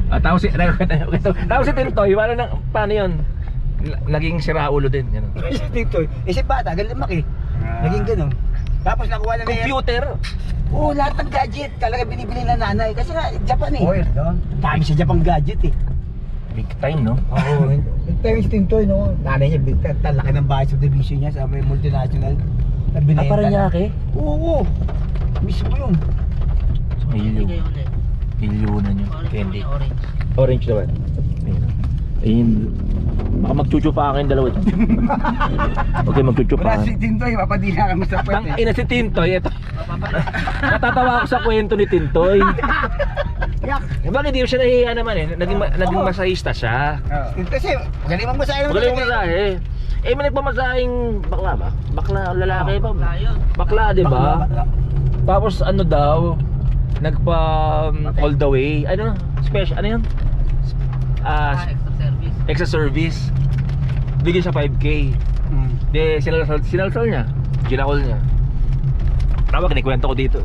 Tapos si Tintoy, paano yun? Naging siraulo din, gano'n. Si Tintoy, si bata, galing lumaki. Naging gano'n. Tapos nakuha na Computer. Oo, lahat ng gadget talaga binibili ng nanay. Kasi nga, Japan eh. Oh, yun. Dami sa Japan gadget eh. Big time, no? Oo. Tayo si Tintoy, no? Nanay niya, big time. Talaki ng bahay subdivision niya sa may multinational. Paranaque? Oo. Mismo yun. Milyo. Milyunan yun. Candy. Orange naman. Ayun. Baka magchuchu pa akin dalawa dyan. Okay, magchuchu pa. Wala si Tintoy, papadila kami sa puwet eh. Ina si Tintoy, ito. Natatawa ako sa kwento ni Tintoy. Bakit di siya nahihiya naman eh? Naging masahista siya. Kasi, galing mong masahe naman. Magaling mo masahe. Eh, may nagpamasahing bakla ba? Bakla, lalaki pa. Bakla, di ba? Tapos ano daw, nagpa all the way. Ano? Special, ano yun? Extra service. Bigyan siya 5K. De, sinalsal niya. Ginakol niya. Tama, kinikwento ko dito.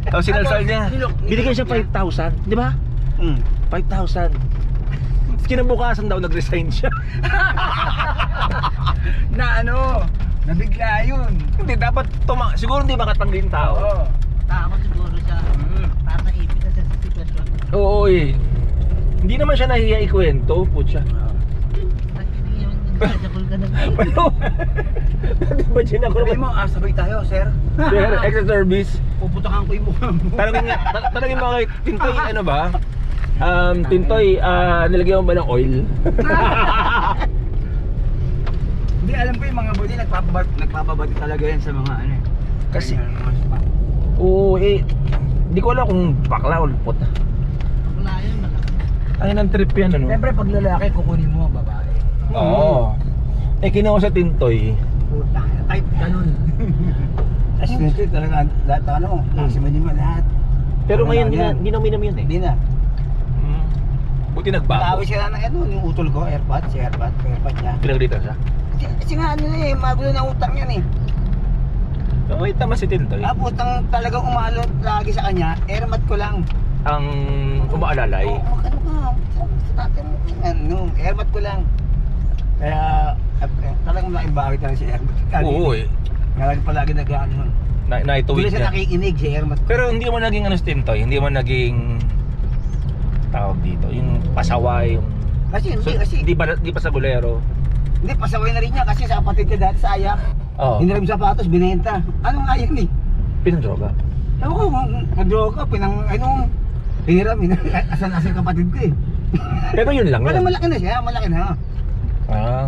Tapos sinalsal niya. Binigyan siya 5,000. Di ba? 5,000. Kinabukasan daw nag-resign siya. Na ano, nabigla yun. Hindi, dapat siguro hindi makatangling tao. Takot siguro siya. Para naipit na siya sa sitwasyon. Oo eh. Hindi naman siya nahiya ikwento, putya. Hindi yung nagsajakol ka na. Di ba ginakol Sabi mo, sabay tayo, sir. Sir, extra service. Puputakan ko yung mukha mo. Tanongin mo kay Tintoy, ano ba? Tintoy, nilagyan mo ba ng oil? Hindi, alam ko yung mga body, nagpapabati talaga yan sa mga ano eh. Kasi, mga spot. oo eh, hindi ko alam kung bakla o lupot. Wala yun, malaki. Ay, ng trip yan, ano? Siyempre, pag lalaki, kukunin mo ang babae. Oo. Eh, kinuha sa Tintoy. Puta, type ganun. As Tintoy talaga, lahat ano, maximum naman lahat. Pero Ano ngayon, lang yan? hindi na uminom yun eh. Hindi na. Buti nagbago. Tawis sila ng ano, yung utol ko, airpod niya. Pinagalitan siya. Kasi nga ano eh, magulo na utang yan eh. Oo, tama si Tintoy. Tapos ang talagang umalo lagi sa kanya, airmat ko lang. Ang umaalalay. Oo, ano ka, sa natin mo, ano, airmat ko lang. Kaya, talagang malaking bakit na si airmat. Oo eh. Kaya palagi nag-ano. Naituwid Hindi siya niya. nakikinig si airmat ko. Pero hindi mo naging ano si Tintoy, hindi mo naging tawag dito, yung pasaway, yung Kasi hindi, di pa sa bolero. hindi, pasaway na rin niya kasi sa kapatid ko dati sa Ayak. Oo. Hiniram sapatos, binenta. Ano nga yun eh? Pinandroga. Ewan ko, nag-droga, hiniram, asan-asan kapatid ko eh. Pero yun lang Wala, yun. malaki na siya, malaki na. Ah.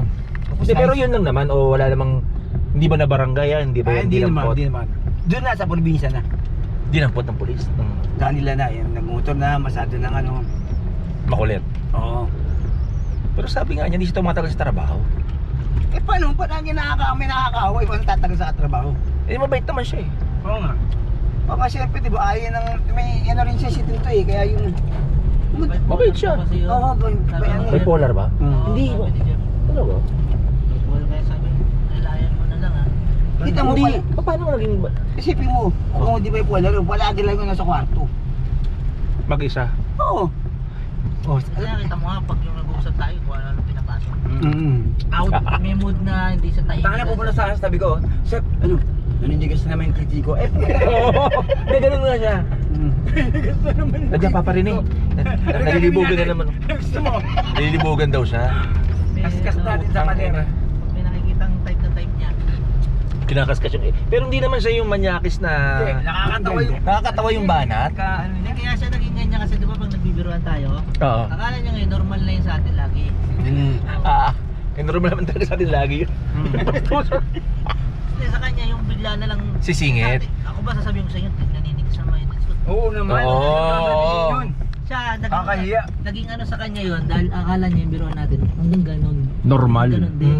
Hindi, pero yun lang naman o wala namang hindi ba na barangay yan? Hindi ba yan Hindi dinampot? naman. Doon na sa probinsya na. Dinampot ng pulis. Dahil nila na, yan, nagmotor na, masyado ng ano. Makulit. Oo. Pero sabi nga niya, hindi siya tumatagal sa trabaho. Eh paano? Paano niya may nakakaaway? Paano tatagal sa trabaho? Eh, mabait naman siya eh. Oo nga. O kasi siyempre, di ba, ayaw ng, may ano rin siya si Tinto eh, kaya yung... Mabait siya. Oo, Bipolar ba? Hindi. Ano ba? Kaya sabi, lalayan mo na lang ha. Kita mo Hindi. pala. Paano mo naging Isipin mo, kung di ba yung wala rin, palagi lang yung nasa kwarto. mag-isa? Oo. Oh, Kaya kita mo nga, pag yung nag-uusap tayo, kung ano nang pinapasok. Out. May mood na hindi siya tayo. Taka na pupunta sa akin, sabi ko, Sep, ano, nanindigas na naman yung titi ko. Oo. Hindi, ganun nga siya. Nandiyan paparinig. Nalilibugan na naman. Gusto mo? Nalilibugan daw siya. Kaskas natin sa padera. May nakikitang type na type niya. Kinakaskas yung pero hindi naman siya yung manyakis na nakakatawa yung banat. Hindi kaya siya naging ganyan kasi di ba pag nagbibiruan tayo, Oo. akala niya ngayon normal na yun sa atin lagi. Normal naman talaga sa atin lagi yun. Kasi sa kanya yung bigla na lang Sisingit. Ako ba sasabihin ko sa inyo, naninig sa mga discount. Oo naman. Oo. Siya, Kakahiya. naging ano sa kanya yun dahil akala niya yung biruan natin hanggang ganon. Normal. Ganon din.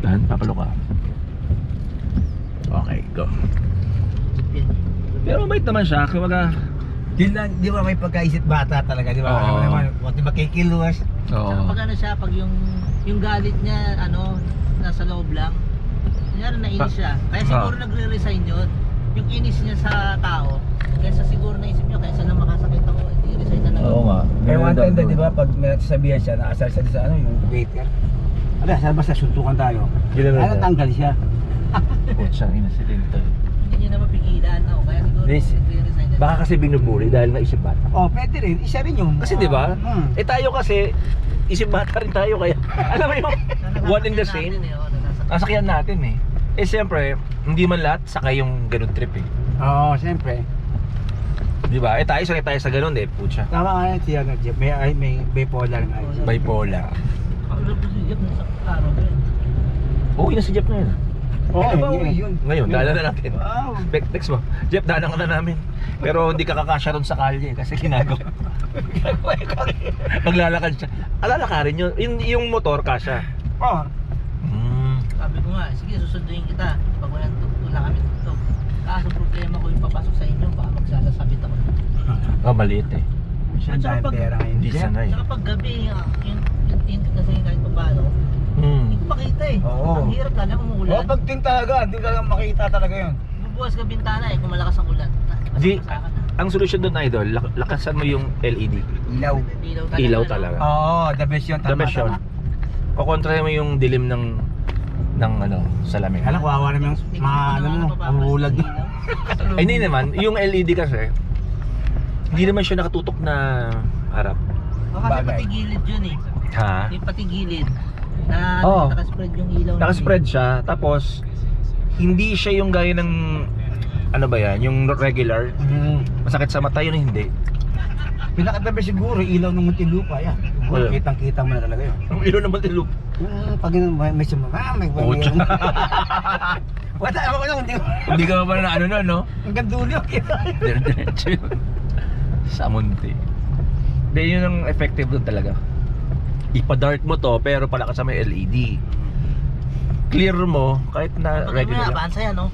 Dan, papalo ka. Okay, go. Pero mabait naman siya, kumbaga. Yun lang, di ba may pagkaisip bata talaga, di ba? Oo. Ano naman, di ba kikiluwas? Oo. Pag ano siya, pag yung galit niya, ano, nasa loob lang. Kanya nainis siya. Kaya siguro nagre-resign yun. Yung inis niya sa tao, kaya siguro naisip niya, kaysa lang makasakit ako, hindi resign na lang. Nakakanta Ganda, di ba? Pag may nagsasabihan siya, naasal siya sa ano, yung waiter. Ala, saan basta suntukan tayo? Ginanon Ano, niya. tanggal siya. Putsang ina si Tinto. Hindi nyo na mapigilan. No? Kaya siguro Yes. nagre-resign na. Baka kasi binubuli dahil naisip bata. Oh, pwede rin. Isa rin yung... Kasi di ba? Hmm. Eh tayo kasi, isip bata rin tayo kaya. Alam mo yung one in the same. Nasakyan natin eh. Eh siyempre, hindi man lahat sakay yung ganun trip eh. Oo, siyempre. Di ba? Eh tayo sakay tayo sa ganun eh, putya. Tama nga yan siya, Jeff. May bipolar nga yun. Bipolar. Kaulap ko si Jeff nasa araw ba yun? Uwi na si Jeff ngayon. Oo, Eh, uwi yun. Ngayon, dala na natin. Wow. Text mo, Jeff, dala ka na namin. Pero hindi ka kakasya ron sa kalye kasi ginagawa. Maglalakad siya. Alalakarin yun. Yung motor, kasya. Oh, Sabi ko nga, sige susunduin kita. Pag wala kami tugtog. Kaso problema ko yung papasok sa inyo, baka magsasabit ako. Oh, maliit eh. siya At saka dahil pag- pera ngayon. Hindi Jeff. sanay. Saka pag gabi, yung tint kasi kahit pa paano, hindi ko makita eh. Oo. Ang hirap lalo kung umuulan. Oh, pag tin talaga, hindi ka lang makita talaga yun. Bubukas ka bintana eh kung malakas ang ulan. Di, Basta ka na. ang solusyon doon, idol, lakasan mo yung LED. Ilaw. Ilaw no? talaga. Oo, the best yun. The best yun. Kukontra mo yung dilim ng ano, salamin. Alam, kawawa naman yung ano mo, mamulag mo. Ay, hindi naman, yung LED kasi, hindi naman siya nakatutok na harap. O kasi Bagay. pati gilid yun eh. Ha? Yung pati gilid. Na Oo. nakaspread yung ilaw. na Nakaspread siya, tapos hindi siya yung gaya ng ano ba yan, yung regular. Masakit sa mata yun, hindi. Pinakatabi siguro, ilaw ng Muntinlupa, yan. Wala. Kitang-kita mo na talaga yun. Ang ilo naman din loop. Pag may sumama, may Pucha. Wala, ako lang, Hindi ka pa na ano na, no? hanggang dulo. Diretso yun. Sa munti. Hindi, yun ang effective doon talaga. Ipa-dark mo to, pero palakas sa may LED. Clear mo, kahit na Pag regular lang. abansa yan, no?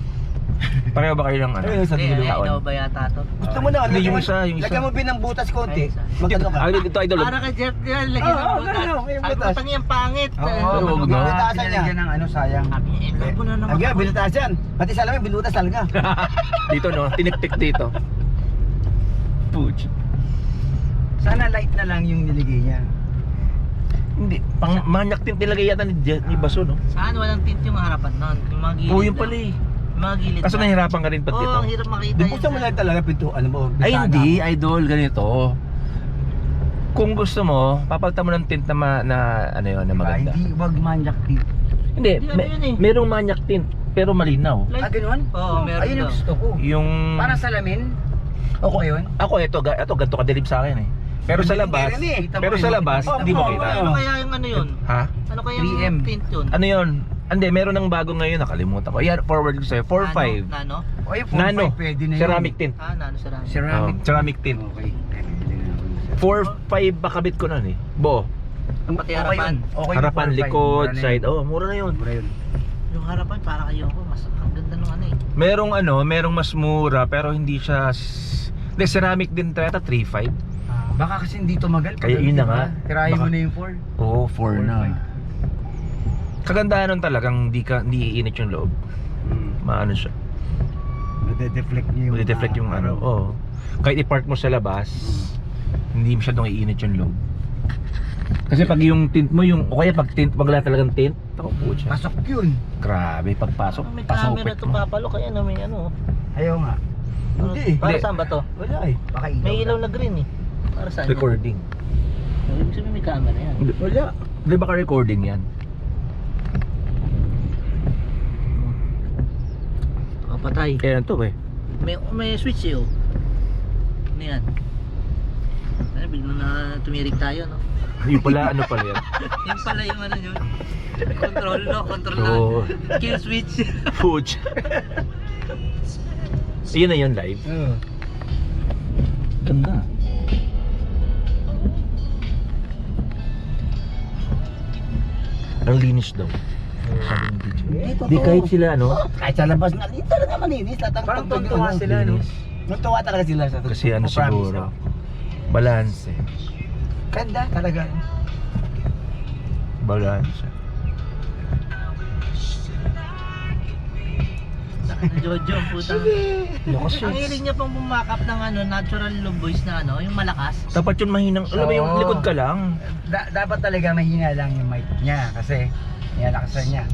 Pareho ba kayo ng ano? Ayun, sa Hindi, dulo. ilaw ba yata to? Gusto mo na, Hindi, lagyan yung mo- isa, yung isa. Lagyan mo binang butas konti. Ay, isa. Magkano ka? Ah, ito idol. Para kay Jeff yan, lagyan Oo, ng butas. ganun, may Sabi ko, butas. "Tangin, ang pangit." Oo, Pero wag na. binutasan niya. ng ano, sayang. Sabi niya, "Eh, labo na naman Agyan, ako." binutas yan. Pati sa alamin, binutas talaga. Dito no, tiniptik dito. Puch. Sana light na lang yung niligay niya. Hindi, pang manyak din nilagay yata ni Baso, no? Saan walang tint yung harapan nun? Yung mga gilid. Oo, yun lang. pala eh. Yung mga gilid. Kaso lang. nahihirapan ka rin pag Oo, dito. ang hirap makita. Di yun buksan mo sa- lang talaga pinto, ano mo, Ay bintana. hindi, idol, ganito. Kung gusto mo, papalitan mo ng tint na, na ano yun, na maganda. Hindi, wag manyak tint. Hindi, Hindi, ano yun eh. merong manyak tint, pero malinaw. Light- ganoon? Oo, meron Ayun yung daw. gusto ko. Yung... salamin? Ako, ako ito ganito kadilip sa akin eh. Pero sa labas, Hindi rin eh. pero sa labas, Oh, hindi mo oh, kita. Ano kaya yung ano yun? Ha? Ano kaya 3M. yung tint yun? Ano yun? Hindi, meron ng bago ngayon, nakalimutan ko. Yan, forward ko sa'yo, 4.5. Nano? Oy, Nano, pwede na yun. ceramic tint. Nano sa rami. Ceramic. Oh, ceramic tint. Okay. 4.5 ba kabit ko nun eh. Bo, Pati harapan. Okay, harapan, 4.5. likod, Mura na side. yun. Oh, mura na yun. Mura yun. Yung harapan para kayo ko. Mas ang ganda nung ano eh. Merong mas mura pero hindi siya hindi, ceramic din talaga 3.5. Baka kasi hindi tumagal. Kaya yun na nga. Tirahin mo Baka- na yung 4. Oo, 4 na. 4.5. Kagandahan nun talagang hindi iinit yung loob. Maano siya. Nade-deflect niya yung... Nade-deflect yung ano. Oo. Kahit i-park mo sa labas, hindi masyadong iinit yung loob. Kasi pag yung tint mo yung o kaya pag wala talagang tint, ako po siya. Pasok yun. Grabe pagpasok, May camera pasupit to mo. papalo kaya na may ano. Ayaw nga. Hindi. Para Hindi. saan ba to? Wala eh. Baka ilaw. May ilaw na green eh. Para saan? yun? Recording. Ibig sabihin may camera yan. Wala. Di ba ka-recording yan? O, patay. Kaya to eh. May switch eh oh. Ano yan? Ano, biglang na tumirik tayo no? Yung pala, ano pala yan? Yung pala yung ano yun. Control no? Control Oo. na. Kill switch. Fudge. Yun na yun live. Oo. Ganda. Ang linis daw. Sabi ng video. Di kahit sila ano, Kahit sa labas na, dito talaga malinis. Parang tuntua sila, no? linis. Tuntua talaga sila sa Kasi ano Promise, siguro, no? balance eh. Ganda talaga. Balance. Jojo, ang putang. Lakas Ang hiling niya pong bumakap ng ano, natural low voice na ano, yung malakas. Dapat yun mahinang, alam mo yung Oo. likod ka lang. Dapat talaga mahina lang yung mic niya kasi nilakasan niya.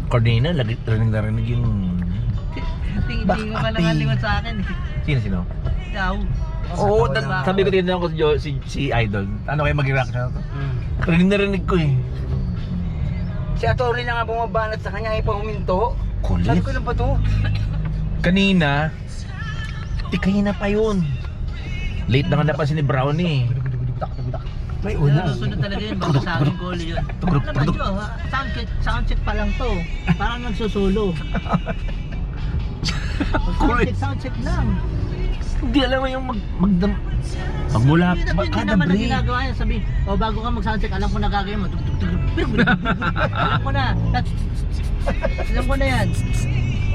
Kanina, narinig yung... Tingin mo pa lang ang lingon sa akin. Sino? Ikaw. Oo, Sa sabi ko tinanong ko si Idol. Ano kayo mag-reaction na to? Narinig ko eh. Si Atty. na nga bumabanat sa kanya, ay pa huminto. Sabi Kulit. ko, ano ba to? Kanina, kanina pa yun. Late na nga napansin ni Brownie. May Pero una. susunod talaga yun, bago sa akin goal yun. Ano naman yun, soundcheck pa lang to. Parang nagsusulo. Soundcheck lang. Hindi alam mo yung magmula Hindi kada naman na break. ginagawa yan. Sabi, bago ka mag-soundcheck, alam ko na gagawin mo. Alam ko na. Alam ko na yan.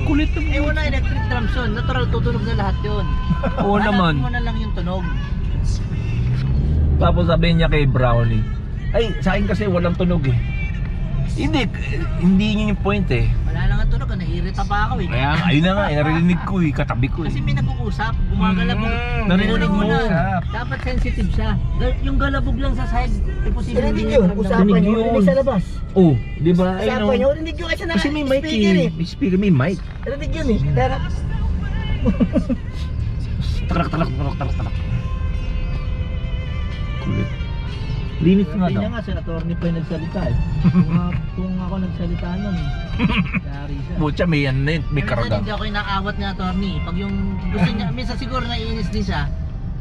Kulit na Eh, una electric drums yun. Natural, tutunog na lahat yun. Oo naman. Hanapin mo na lang yung tunog. Tapos sabihin niya kay Brownie, ay sa akin kasi walang tunog eh. Hindi yun yung point eh. Wala lang ang tunog, naiirita pa ako eh. Kaya ayun na nga, narinig ko eh, katabi ko eh. Kasi may nag-uusap, gumagalabog. Narinig mo. Una, dapat sensitive siya. Yung galabog lang sa side, imposible Rinig hindi yun, niya usapan Rinig nyo, yun. rinig sa labas. Oh, di ba? Usapan nyo, rinig yun kasi Kasi may mic speaker eh. May speaker, may mic. Rinig yun eh. Pero, Tarak. Kulit. Linis nga Hindi daw. niya nga, si attorney pa yung nagsalita eh. Kung ako nagsalita nun, yari siya. Butya, may yan na yun, may Minsan karga. hindi ako inaawat ni attorney. Pag yung gusto niya, minsan siguro naiinis din siya,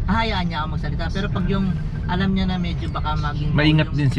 hahayaan niya ako magsalita. Pero pag yung alam niya na medyo baka maging Maingat din si